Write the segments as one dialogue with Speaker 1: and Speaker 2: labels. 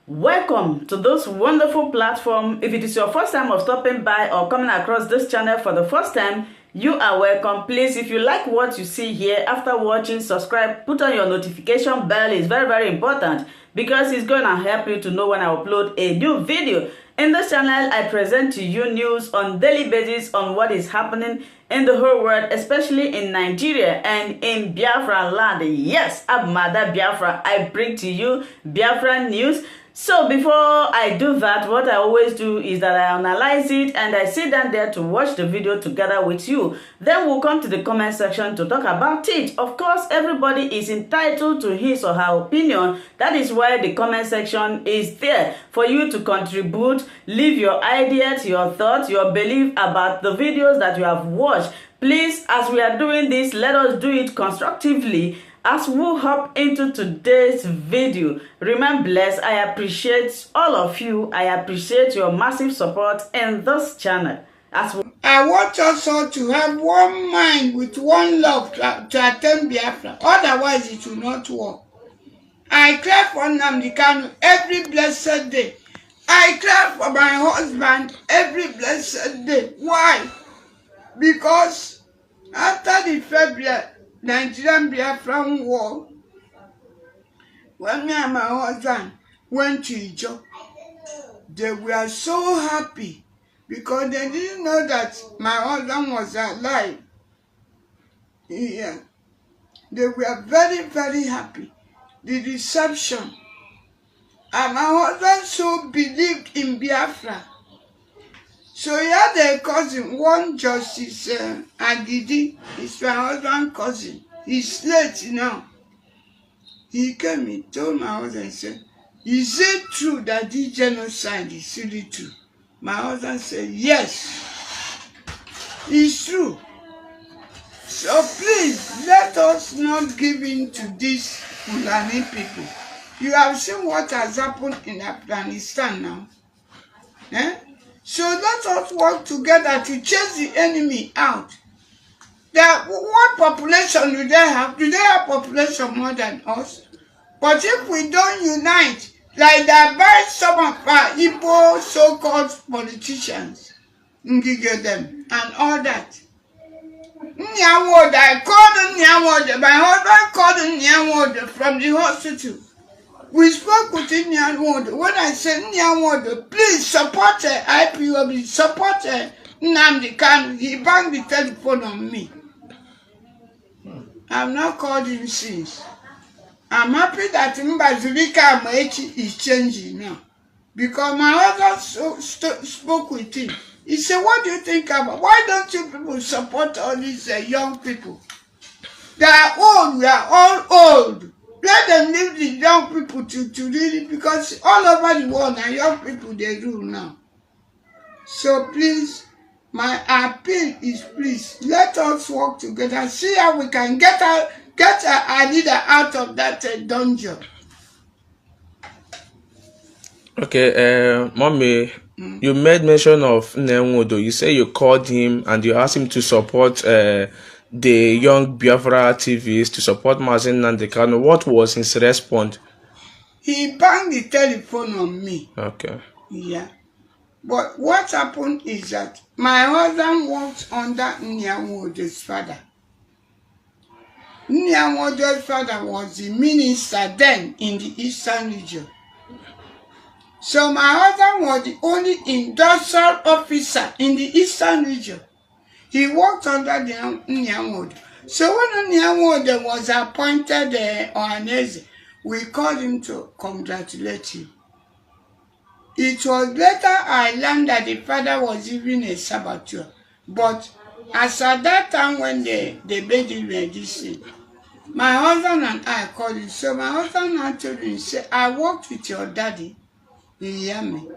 Speaker 1: Welcome to this wonderful platform. If it is your first time of stopping by or coming across this channel for the first time, you are welcome. Please, if you like what you see here, after watching, subscribe, put on your notification bell. It's very, very important because it's going to help you to know when I upload a new video. In this channel, I present to you news on daily basis on what is happening in the whole world, especially in Nigeria and in Biafra land. Yes, I'm Mother Biafra. I bring to you Biafra news. So before I do that, what I always do is that I analyze it and I sit down there to watch the video together with you. Then we'll come to the comment section to talk about it. Of course, everybody is entitled to his or her opinion. That is why the comment section is there for you to contribute, leave your ideas, your thoughts, your belief about the videos that you have watched. Please, as we are doing this, let us do it constructively. As we hop into today's video, remain blessed. I appreciate all of you. I appreciate your massive support in this channel.
Speaker 2: I want us all to have one mind with one love to attempt Biafra. Otherwise, it will not work. I cry for Nnamdi every blessed day. I cry for my husband every blessed day. Why? Because after the February Nigerian Biafran war, when me and my husband went to Ijo, they were so happy because they didn't know that my husband was alive. Yeah. They were very, very happy. The reception. And my husband so believed in Biafra. So he had a cousin, one Justice Agidi, is my husband's cousin. He's late now. He came, he told my husband, he said, is it true that this genocide is really true? My husband said, yes, it's true. So please, let us not give in to these Fulani people. You have seen what has happened in Afghanistan now. Eh? So let us work together to chase the enemy out. What population do they have? Do they have population more than us? But if we don't unite, like they buy some of our Igbo so-called politicians, Ngige them, and all that. Nyawode, I called Nyawode, my husband called Nyawode from the hospital. We spoke with Nnamdi. When I said Nnamdi, please support IPOB, support Nnamdi, he banged the telephone on me. I've not called him since. I'm happy that Mbazulika Amaechi is changing now. Because my husband spoke with him. He said, what do you think about? Why don't you people support all these young people? They are old, we are all old. Let them leave the young people to really, because all over the world now, young people, they rule now. So please, my appeal is please, let us work together, see how we can get our leader out of that dungeon.
Speaker 3: Okay, Mommy, you made mention of Nnamdi. You say you called him and you asked him to support the young Biafra activists, to support Nnamdi. What was his response?
Speaker 2: He banged the telephone on me.
Speaker 3: Okay.
Speaker 2: Yeah. But what happened is that my husband worked under Nnamdi's father. Nnamdi's father was the minister then in the Eastern region. So my husband was the only industrial officer in the Eastern region. He worked under the Nnamdi. So when Nnamdi was appointed Ohaneze, we called him to congratulate him. It was later I learned that the father was even a saboteur. But as at that time when they made him this thing, my husband and I called him. So my husband and I told him, say, I worked with your daddy. You hear me?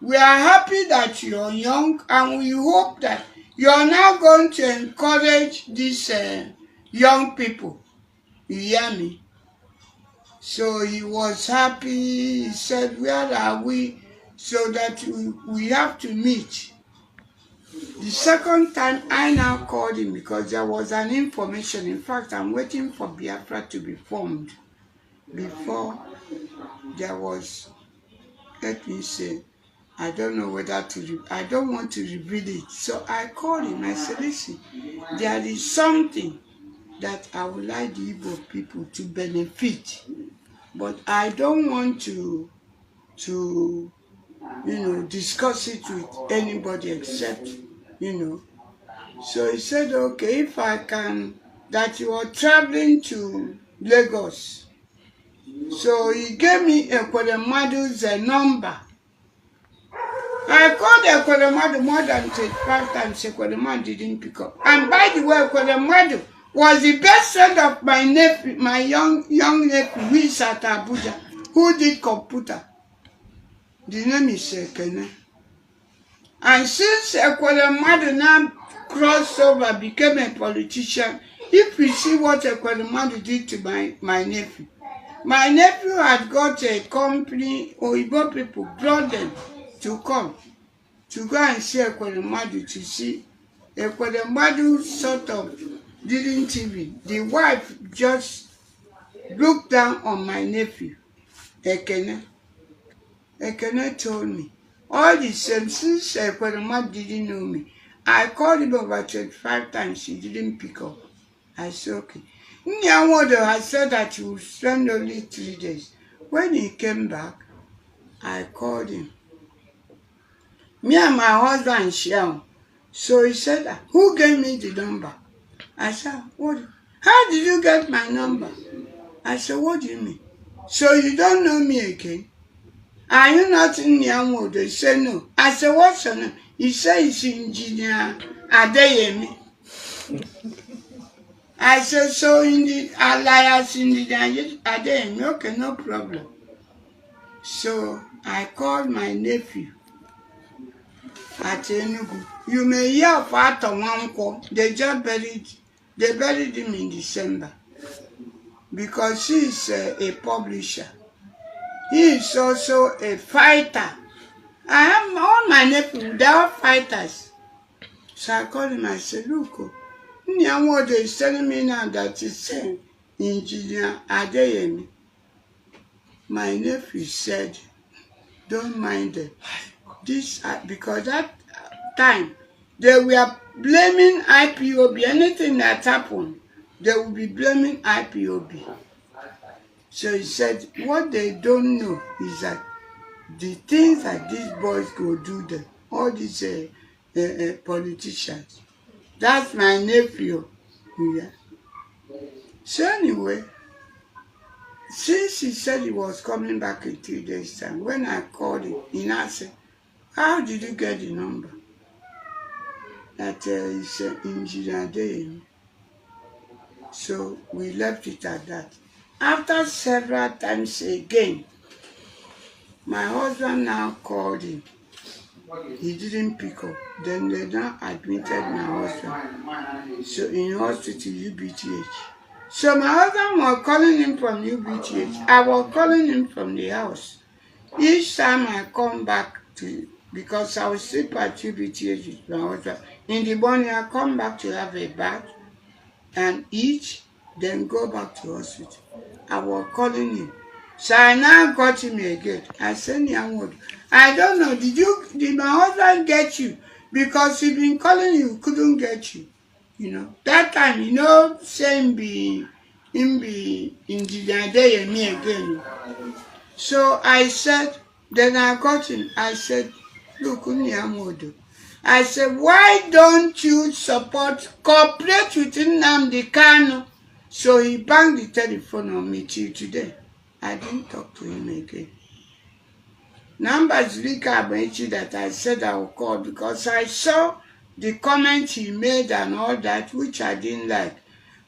Speaker 2: We are happy that you're young and we hope that you're now going to encourage these young people. You hear me? So he was happy. He said, where are we? So that we have to meet. The second time I now called him because there was an information. In fact, I'm waiting for Biafra to be formed before there was let me say, I don't know whether to, I don't want to reveal it. So I called him, I said, listen, there is something that I would like the Igbo people to benefit, but I don't want to discuss it with anybody except, So he said, okay, if I can, that you are traveling to Lagos. So he gave me Ekweremadu's number. I called Ekweremadu more than 25 times. Ekweremadu didn't pick up. And by the way, Ekweremadu was the best friend of my nephew, my young nephew, who is at Abuja, who did computer. The name is Kene. And since Ekweremadu now crossed over, became a politician, if you see what Ekweremadu did to my nephew, my nephew had got a company, Oyibo people brought them to come, to go and see Ekweremadu, to see. Ekweremadu sort of didn't even. The wife just looked down on my nephew, Ekene. Ekene told me, all the same, since Ekweremadu didn't know me, I called him over 25 times, he didn't pick up. I said, okay. Nyawodo had said that he would spend only 3 days. When he came back, I called him. Me and my husband share. So he said, who gave me the number? I said, what? How did you get my number? I said, what do you mean? So you don't know me again? Are you not in Nyawodo? He said, no. I said, what's your name? He said, it's Engineer Adeyemi. I said, so in the alliance in the Adeyemi, okay, no problem. So I called my nephew at Enugu. You may hear of Atowanko. They buried him in December because he is a publisher. He is also a fighter. I have all my nephews, they are fighters. So I called him, I said, look, Nyawodo is telling me now that it's Engineer Adeyemi. My nephew said, don't mind them. This, because that time, they were blaming IPOB. Anything that happened, they will be blaming IPOB. So he said, what they don't know is that the things that these boys go do them, all these politicians, that's my nephew. Yeah. So anyway, since he said he was coming back in 3 days' time, when I called him, he now said, how did you get the number? That he said, Engineer Adeyemi. So we left it at that. After several times again, my husband now called him. He didn't pick up. Then they now admitted my husband. So in hospital, UBTH. So my husband was calling him from UBTH. I was calling him from the house. Each time I come back to, because I was sleep at UBTH with my husband. In the morning, I come back to have a bath and eat, then go back to hospital. I was calling him. So I now got him again. I said, Nyawodo, I don't know, did my husband get you? Because he been calling you, couldn't get you. That time, saying him be Engineer Adeyemi again. So I said, then I got him. I said, look, Nyawodo. I said, why don't you cooperate with Nnamdi? So he banged the telephone on me till today. I didn't talk to him again. Numbers that I said I would call because I saw the comments he made and all that, which I didn't like.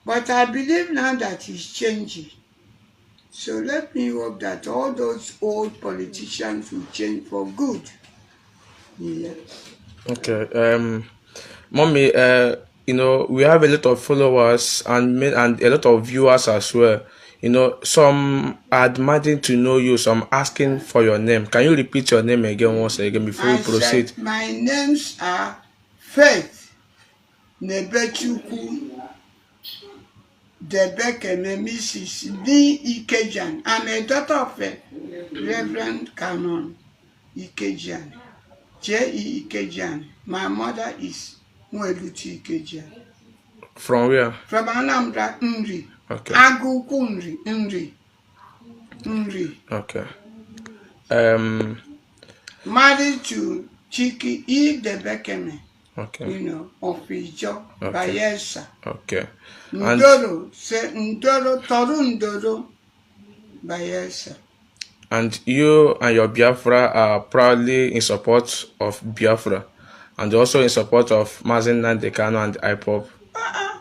Speaker 2: But I believe now that he's changing. So let me hope that all those old politicians will change for good. Yeah.
Speaker 3: Okay. Mommy, we have a lot of followers and a lot of viewers as well. Some are demanding to know you, some asking for your name. Can you repeat your name again once again before we proceed?
Speaker 2: Said, my names are Faith Nebechukwu Debekeme Mrs. D. Ikejan. I'm a daughter of a Reverend Canon Ikejian. J.E. Ikejian. My mother is Mweluti Ikejian.
Speaker 3: From where?
Speaker 2: From Anambra, Nri.
Speaker 3: Okay.
Speaker 2: Aguku Nri.
Speaker 3: Okay.
Speaker 2: Married to Chiki E. Debekeme.
Speaker 3: Okay.
Speaker 2: You know, of Ijo,
Speaker 3: Okay.
Speaker 2: Bayelsa.
Speaker 3: Okay.
Speaker 2: Ndoro, Toru Ndoro, Bayelsa.
Speaker 3: And you and your Biafra are proudly in support of Biafra and also in support of Nnamdi and IPOP.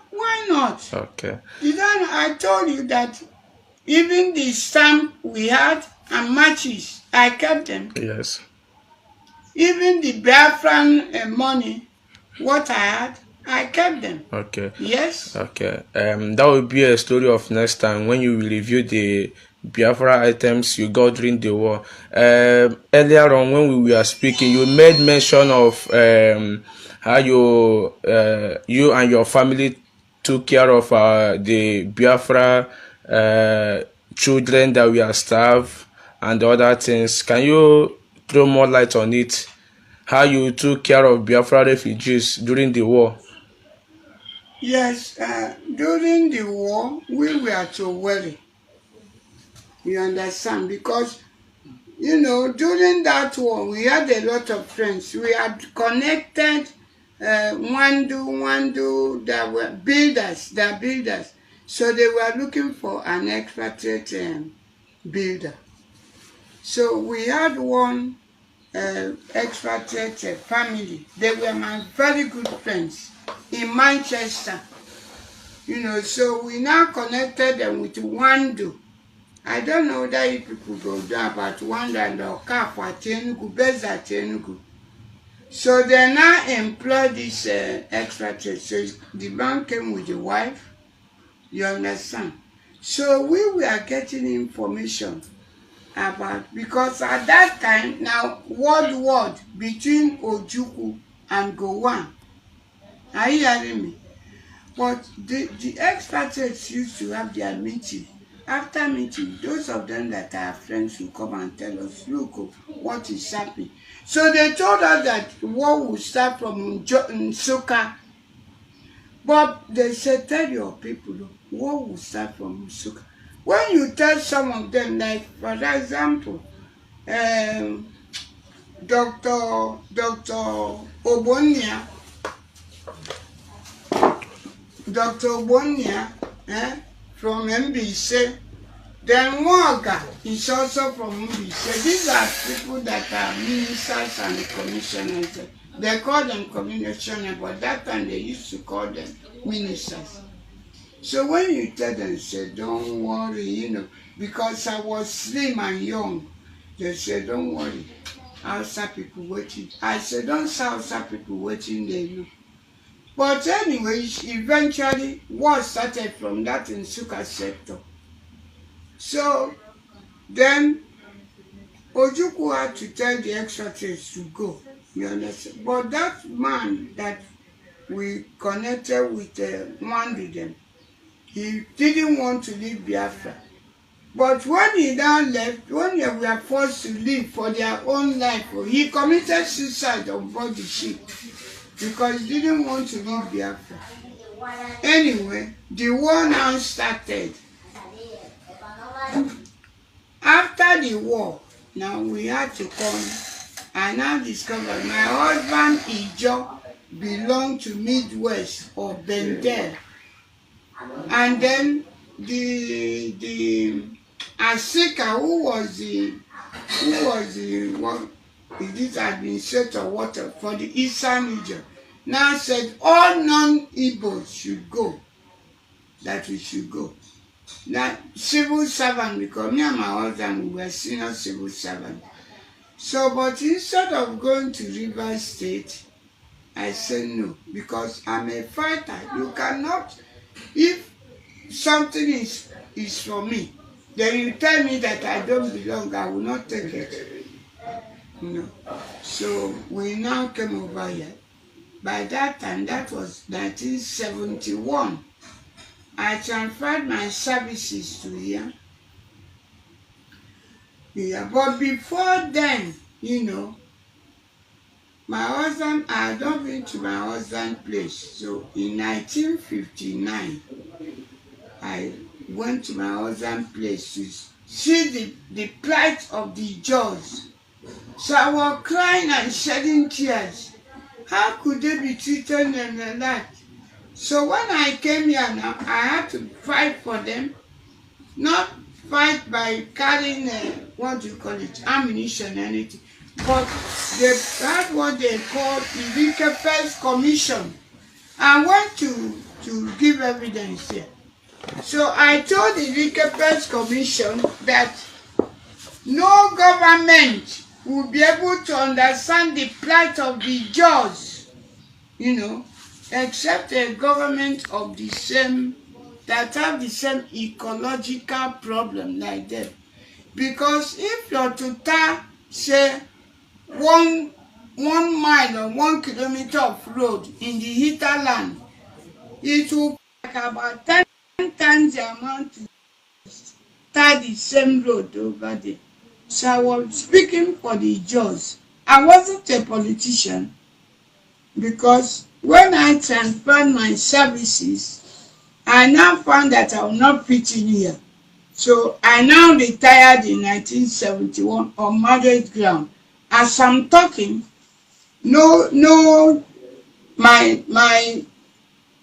Speaker 2: Why not?
Speaker 3: Okay.
Speaker 2: I told you that even the stamp we had and matches, I kept them.
Speaker 3: Yes.
Speaker 2: Even the Biafran money, what I had, I kept them.
Speaker 3: Okay.
Speaker 2: Yes.
Speaker 3: Okay. That will be a story of next time when you will review the Biafra items you got during the war. Earlier on when we were speaking, you made mention of how you and your family took care of the Biafra children that were starved and other things. Can you throw more light on it? How you took care of Biafra refugees during the war?
Speaker 2: Yes, during the war, we were to worry. You understand? Because, you know, during that war, we had a lot of friends. We had connected Wandu, that were builders. So they were looking for an expatriate builder. So we had one expatriate family. They were my very good friends in Manchester. You know, so we now connected them with Wandu. I don't know that you people go down about Wandu and Okafor Tenugu, Beza Tenugu. So they now employ this expatriate. So the man came with the wife. You understand? So we were getting information about, because at that time, now war between Ojukwu and Gowon. Are you hearing me? But the expatriates used to have their meeting. After meeting, those of them that are friends will come and tell us, look, what is happening. So they told us that war will start from Nsukka. But they said, tell your people, war will start from Nsukka. When you tell some of them, like, for example, Dr. Obonia, from MBC, then Mwaga is also from MBC. These are people that are ministers and commissioners. They call them commissioners, but that time they used to call them ministers. So when you tell them, say, don't worry, you know, because I was slim and young, they say, don't worry, Hausa people waiting. I said, don't say Hausa people waiting, they look. But anyway, eventually, war started from that Nsukka sector. So then, Ojukwu had to tell the expatriates to go, you understand? But that man that we connected with one with them, he didn't want to leave Biafra. But when he now left, when they were forced to leave for their own life, he committed suicide on board the ship because he didn't want to leave Biafra. Anyway, the war now started. After the war, now we had to come. I now discovered my husband Ijo belonged to Midwest or Bendel. And then the Asika, who was the one, this administrator water for the Eastern region, now said all non-Igbos should go, that we should go. Now, civil servant, because me and my husband, we were senior civil servant. So, but instead of going to Rivers State, I said no, because I'm a fighter. You cannot, if something is for me, then you tell me that I don't belong, I will not take it. You know. So we now came over here. By that time, that was 1971. I transferred my services to here. Yeah, but before then, you know, my husband, I had not been to my husband's place. So in 1959, I went to my husband's place to see the plight of the Jaws. So I was crying and shedding tears. How could they be treated like that? So when I came here now, I had to fight for them. Not fight by carrying, what do you call it, ammunition or anything. But they had what they call the Wickefest Commission. I went to give evidence here. So I told the Wickefest Commission that no government will be able to understand the plight of the Jaws, you know, except a government of the same, that have the same ecological problem like them. Because if you're to say 1 mile or 1 kilometer of road in the hinterland, it will take about 10 times the amount to start the same road over there. So I was speaking for the Jaws. I wasn't a politician, because when I transferred my services, I now found that I will not fit in here. So I now retired in 1971 on marriage ground. As I'm talking, no, my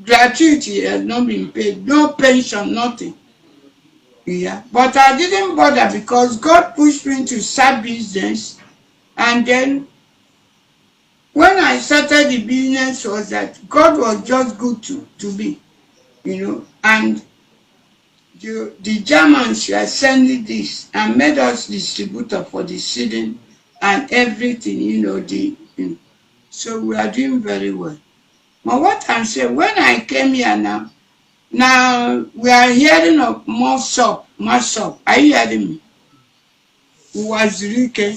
Speaker 2: gratuity has not been paid, no pension, nothing. Yeah, but I didn't bother because God pushed me to start business, and then when I started the business was that God was just good to me, you know, and the Germans were sending this and made us distributor for the seeding and everything, you know, so we are doing very well. But what I'm saying, when I came here now we are hearing of more soap. Are you hearing me? Was Rike.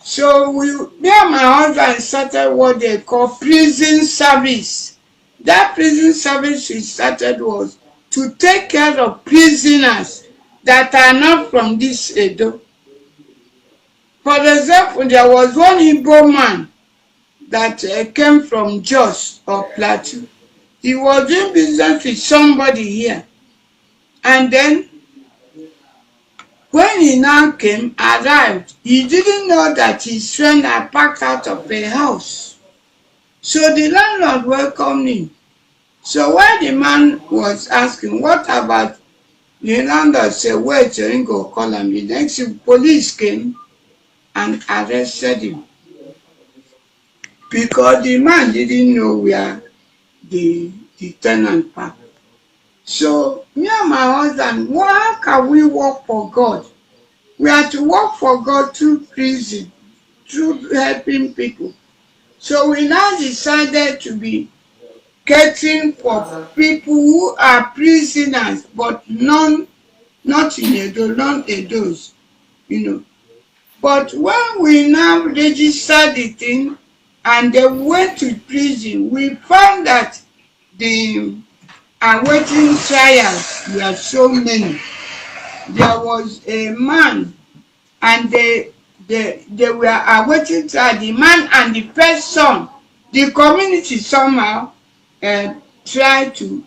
Speaker 2: So me and my husband started what they call prison service. That prison service we started was to take care of prisoners that are not from this Edo. For example, there was one Igbo man that came from Jos or Plateau. He was doing business with somebody here. And then when he now arrived, he didn't know that his friend had packed out of a house. So the landlord welcomed him. So while the man was asking, what about, the landlord said, wait, you ain't go call him. The next police came and arrested him, because the man didn't know where the tenant parked. So me and my husband, how can we work for God? We have to work for God through prison, through helping people. So we now decided to be catering for people who are prisoners, but not in Edo, non-Edos, you know. But when we now registered the thing and they went to prison, we found that the awaiting trials were so many. There was a man and they were awaiting trial, the man and the first son. The community somehow tried to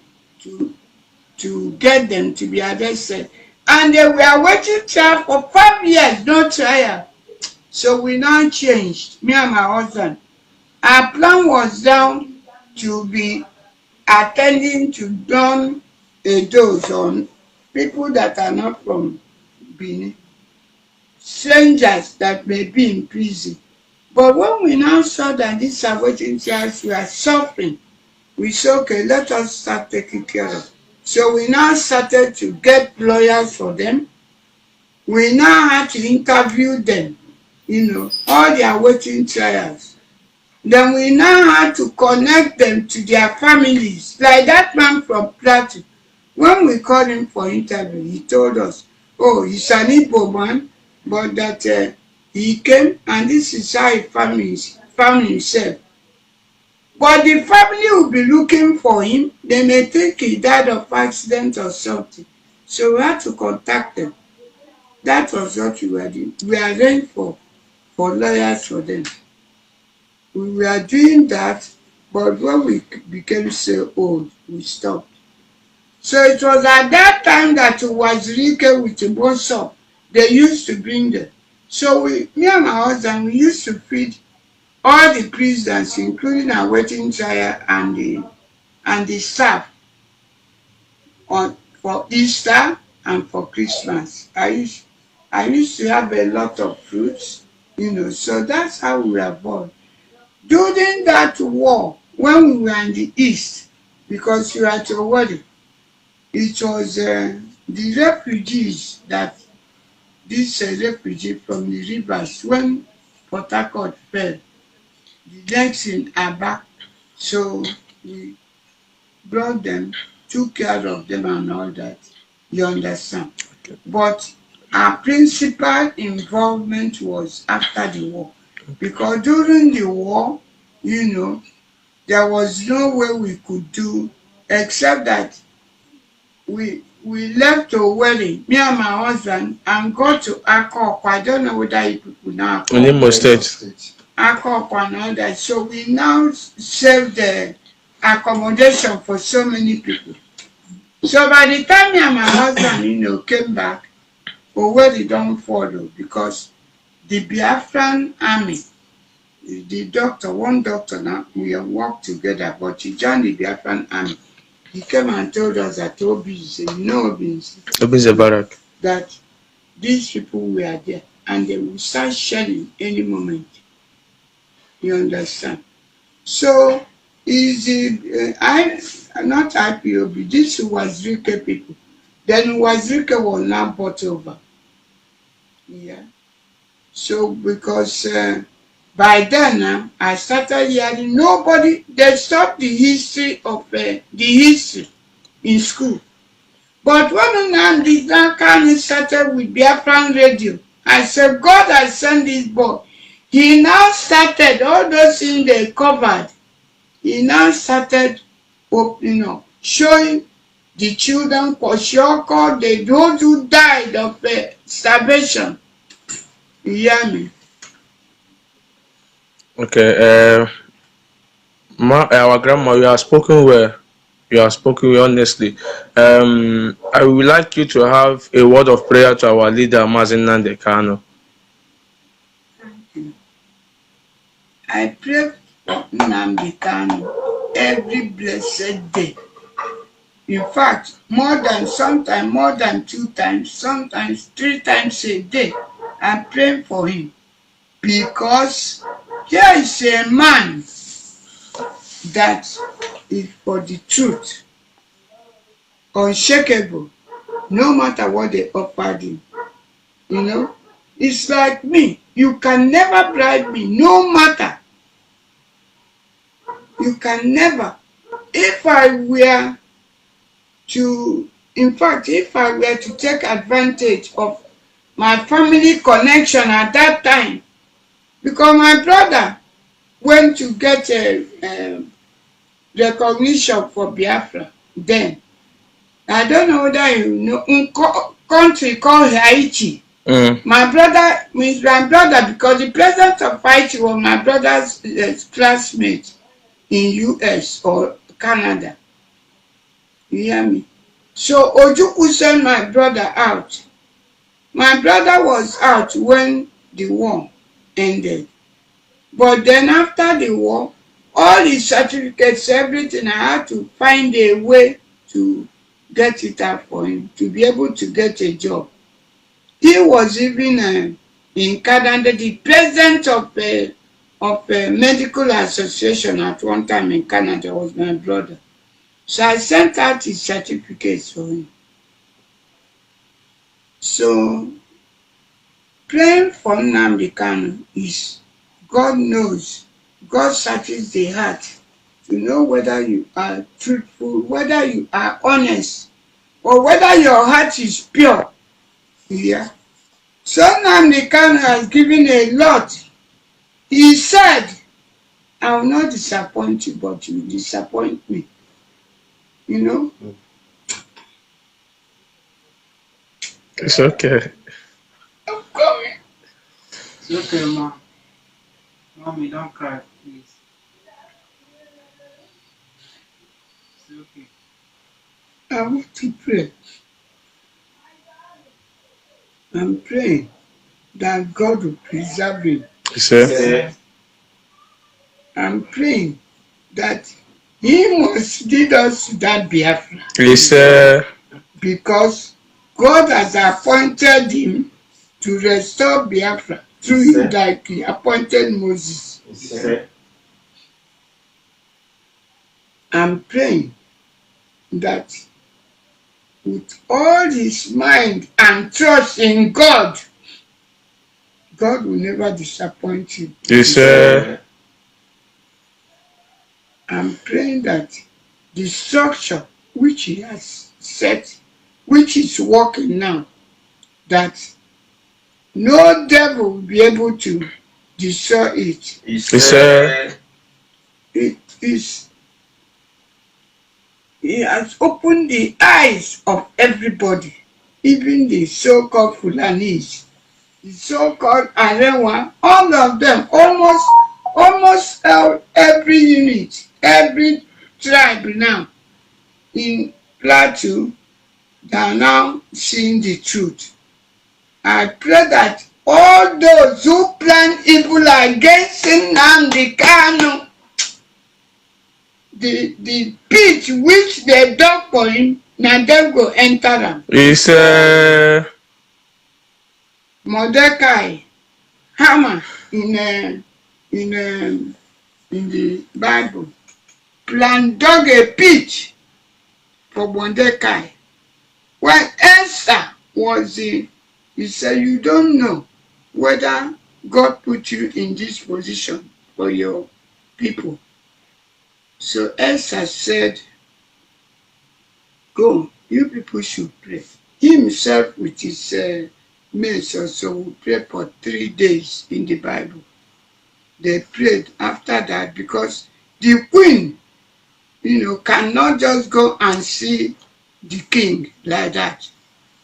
Speaker 2: get them to be arrested, and they were waiting trial for 5 years, no trial. So we now changed, me and my husband. Our plan was down to be attending to those on people that are not from Benin, strangers that may be in prison. But when we now saw that these awaiting trials were suffering, we said, okay, let us start taking care of. So we now started to get lawyers for them. We now had to interview them, you know, all their awaiting trials. Then we now had to connect them to their families. Like that man from Plateau, when we called him for interview, he told us, oh, he's an Igbo man, but that he came and this is how he found himself. But the family will be looking for him. They may think he died of accident or something. So we had to contact them. That was what we were doing. We arranged for for lawyers for them. We were doing that, but when we became so old, we stopped. So it was at that time that Wazirike with Boso, they used to bring them. So me and my husband, we used to feed all the Christians, including our wedding trial and the staff, for Easter and for Christmas. I used to have a lot of fruits, so that's how we were born. During that war, when we were in the East, because we were at a wedding, it was the refugees that this refugee from the rivers, when Port Harcourt fell, the next in Aba, so we brought them, took care of them and all that, you understand. But our principal involvement was after the war, because during the war, there was no way we could do except that we left Owerri, me and my husband, and got to Akoko. I don't know whether you people now
Speaker 3: In Imo State.
Speaker 2: Akoko and all that. So we now save the accommodation for so many people. So by the time me and my husband, came back, Owerri don't follow, because the Biafran army, one doctor now, we have worked together, but he joined the Biafran army. He came and told us that Obi is
Speaker 3: a barrack.
Speaker 2: That these people were there and they will start shelling any moment. You understand? So not IPOB, this was Wazirike people. Then Wazirike was now bought over. Yeah. So because by then I started hearing they stopped the history of the history in school. But when Nnamdi Kanu started with Biafran radio, I said, God has sent this boy. He now started all those things they covered. He now started opening up, showing the children for sure, those who died of starvation. You hear me?
Speaker 3: Okay, our grandma, you have spoken well. You have spoken well, honestly. I would like you to have a word of prayer to our leader, Nnamdi Kanu.
Speaker 2: Thank you. I pray for Nnamdi Kanu every blessed day. In fact, more than 2 times, sometimes 3 times a day, I pray for him. Because here is a man that is for the truth, unshakable, no matter what they offered him. It's like me. You can never bribe me, no matter. You can never. If I were to take advantage of my family connection at that time, because my brother went to get a recognition for Biafra then. I don't know whether you know, in country called Haiti. My brother, because the president of Haiti was my brother's classmate in US or Canada. You hear me? So Ojukwu sent my brother out. My brother was out when the war ended. But then after the war, all his certificates, everything, I had to find a way to get it out for him, to be able to get a job. He was even in Canada, the president of a medical association at one time in Canada was my brother. So I sent out his certificates for him. So praying for Nnamdi Kanu is, God knows, God searches the heart to know whether you are truthful, whether you are honest, or whether your heart is pure. Yeah. So Nnamdi Kanu has given a lot. He said, I will not disappoint you, but you will disappoint me.
Speaker 3: It's okay.
Speaker 2: I'm coming. It's okay, ma. Mommy, don't cry, please. It's okay. I want to pray. I'm praying that God will preserve him.
Speaker 3: Yes.
Speaker 2: I'm praying that he must lead us to that Biafra.
Speaker 3: Yes.
Speaker 2: Because God has appointed him to restore Biafra through him, like he appointed Moses. I'm praying that with all his mind and trust in God, God will never disappoint him.
Speaker 3: Yes.
Speaker 2: I'm praying that the structure which he has set, which is working now, that no devil will be able to destroy it.
Speaker 3: Yes.
Speaker 2: It is, he has opened the eyes of everybody, even the so-called Fulanis, the so-called Arewa, all of them, almost every unit, every tribe now in Plateau, they are now seeing the truth. I pray that all those who plan evil against Nnamdi Kanu, the pit which they dug for him, now them go enter am.
Speaker 3: Yes.
Speaker 2: Mordecai, Hammer in the Bible, dug a pit for Mordecai. When Esther was he said, you don't know whether God put you in this position for your people. So Esther said, go, you people should pray. He himself with his mates also will pray for 3 days in the Bible. They prayed after that because the queen, cannot just go and see the king like that.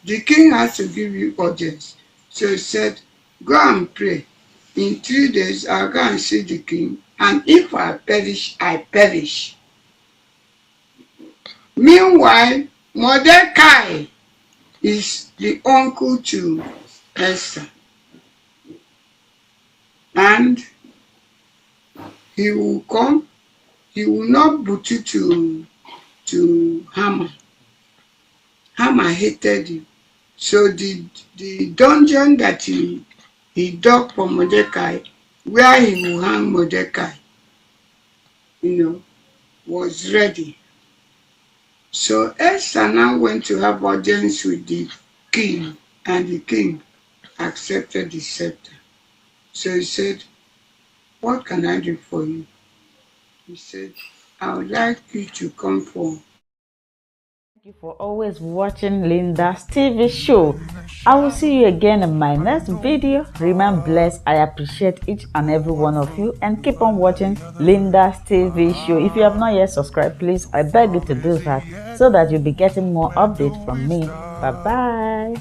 Speaker 2: The king has to give you audience. So he said, go and pray. In 3 days, I'll go and see the king. And if I perish, I perish. Meanwhile, Mordecai is the uncle to Esther. And he will come. He will not put you to Haman. Haman hated him. So the dungeon that he dug for Mordecai, where he will hang Mordecai, was ready. So Esther now went to have audience with the king, and the king accepted the scepter. So he said, what can I do for you? He said, I would like you to come for.
Speaker 1: Thank you for always watching Linda's TV show. I will see you again in my next video. Remain blessed. I appreciate each and every one of you, and keep on watching Linda's TV show. If you have not yet subscribed, please, I beg you to do that so that you'll be getting more updates from me. Bye bye.